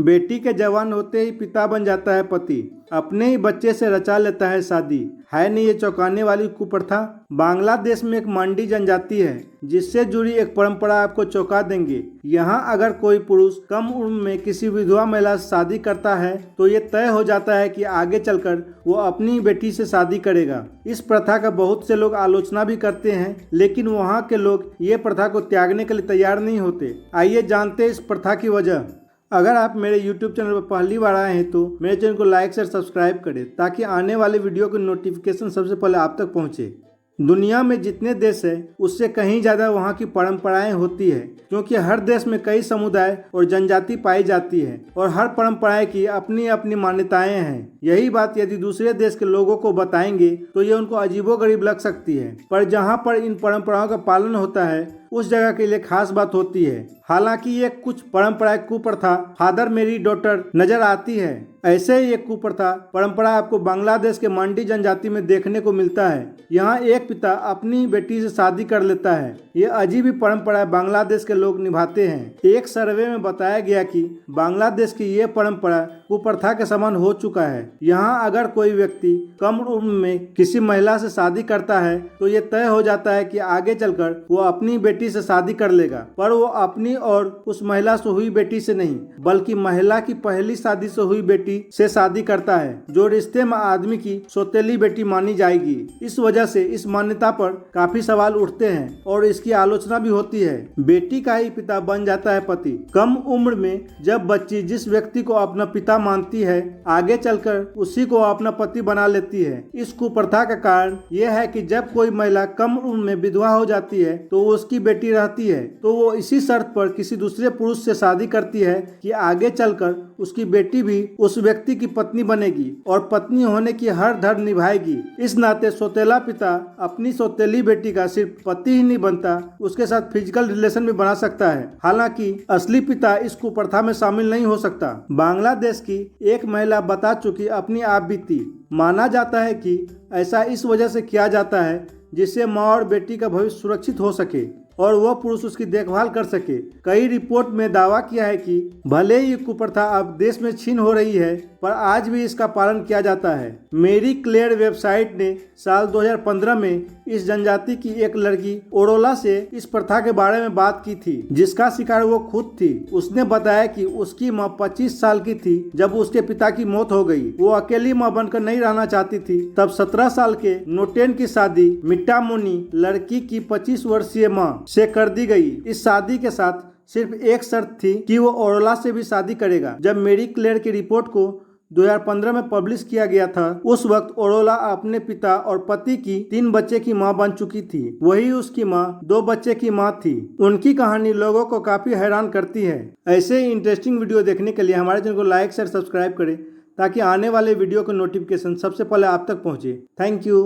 बेटी के जवान होते ही पिता बन जाता है पति, अपने ही बच्चे से रचा लेता है शादी। है नहीं ये चौंकाने वाली कुप्रथा। बांग्लादेश में एक मंडी जनजाति है जिससे जुड़ी एक परंपरा आपको चौंका देंगे। यहाँ अगर कोई पुरुष कम उम्र में किसी विधवा महिला से शादी करता है तो ये तय हो जाता है कि आगे चलकर वो अपनी बेटी से शादी करेगा। इस प्रथा का बहुत से लोग आलोचना भी करते हैं, लेकिन वहाँ के लोग ये प्रथा को त्यागने के लिए तैयार नहीं होते। आइए जानते हैं इस प्रथा की वजह। अगर आप मेरे YouTube चैनल पर पहली बार आए हैं तो मेरे चैनल को लाइक शेयर सब्सक्राइब करें ताकि आने वाले वीडियो की नोटिफिकेशन सबसे पहले आप तक पहुंचे। दुनिया में जितने देश है उससे कहीं ज़्यादा वहाँ की परंपराएं होती है, क्योंकि हर देश में कई समुदाय और जनजाति पाई जाती है और हर परंपराएं की अपनी अपनी मान्यताएं हैं। यही बात यदि दूसरे देश के लोगों को बताएंगे तो ये उनको अजीबोगरीब लग सकती है, पर जहाँ पर इन परंपराओं का पालन होता है उस जगह के लिए खास बात होती है। हालांकि ये कुछ परंपराएं कुप्रथा फादर मेरी डॉटर नजर आती है। ऐसे ही एक कुप्रथा परंपरा आपको बांग्लादेश के मंडी जनजाति में देखने को मिलता है। यहाँ एक पिता अपनी बेटी से शादी कर लेता है। ये अजीब ही परंपरा बांग्लादेश के लोग निभाते हैं। एक सर्वे में बताया गया कि बांग्लादेश की ये परंपरा कुप्रथा के समान हो चुका है। यहाँ अगर कोई व्यक्ति कम उम्र में किसी महिला से शादी करता है तो ये तय हो जाता है कि आगे चलकर वो अपनी बेटी से शादी कर लेगा, पर वो अपनी और उस महिला से हुई बेटी से नहीं बल्कि महिला की पहली शादी से हुई बेटी से शादी करता है, जो रिश्ते में आदमी की सौतेली बेटी मानी जाएगी। इस वजह से इस मान्यता पर काफी सवाल उठते हैं और इसकी आलोचना भी होती है। बेटी का ही पिता बन जाता है पति। कम उम्र में जब बच्ची जिस व्यक्ति को अपना पिता मानती है आगे चलकर उसी को अपना पति बना लेती है। इस कुप्रथा का कारण यह है कि जब कोई महिला कम उम्र में विधवा हो जाती है तो उसकी बेटी रहती है तो वो इसी शर्त पर किसी दूसरे पुरुष से शादी करती है कि आगे चलकर उसकी बेटी भी उस व्यक्ति की पत्नी बनेगी और पत्नी होने की हर धर्म निभाएगी। इस नाते सौतेला पिता अपनी सौतेली बेटी का सिर्फ पति ही नहीं बनता, उसके साथ फिजिकल रिलेशन भी बना सकता है। हालांकि असली पिता इस कुप्रथा में शामिल नहीं हो सकता। बांग्लादेश की एक महिला बता चुकी अपनी आप बीती। माना जाता है कि ऐसा इस वजह से किया जाता है जिससे माँ और बेटी का भविष्य सुरक्षित हो सके और वह पुरुष उसकी देखभाल कर सके। कई रिपोर्ट में दावा किया है कि भले ही कुप्रथा अब देश में छीन हो रही है पर आज भी इसका पालन किया जाता है। मेरी क्लेयर वेबसाइट ने साल 2015 में इस जनजाति की एक लड़की ओरोला से इस प्रथा के बारे में बात की थी, जिसका शिकार वो खुद थी। उसने बताया कि उसकी माँ 25 साल की थी जब उसके पिता की मौत हो गई। वो अकेली माँ बनकर नहीं रहना चाहती थी। तब 17 साल के नोटेन की शादी मिट्टा मोनी लड़की की 25 वर्षीय माँ से कर दी गई। इस शादी के साथ सिर्फ एक शर्त थी कि वो ओरोला से भी शादी करेगा। जब मेरी क्लेयर की रिपोर्ट को 2015 में पब्लिश किया गया था उस वक्त ओरोला अपने पिता और पति की 3 बच्चे की मां बन चुकी थी। वही उसकी मां 2 बच्चे की मां थी। उनकी कहानी लोगों को काफी हैरान करती है। ऐसे ही इंटरेस्टिंग वीडियो देखने के लिए हमारे चैनल को लाइक शेयर सब्सक्राइब करें ताकि आने वाले वीडियो के नोटिफिकेशन सबसे पहले आप तक पहुंचे। Thank you.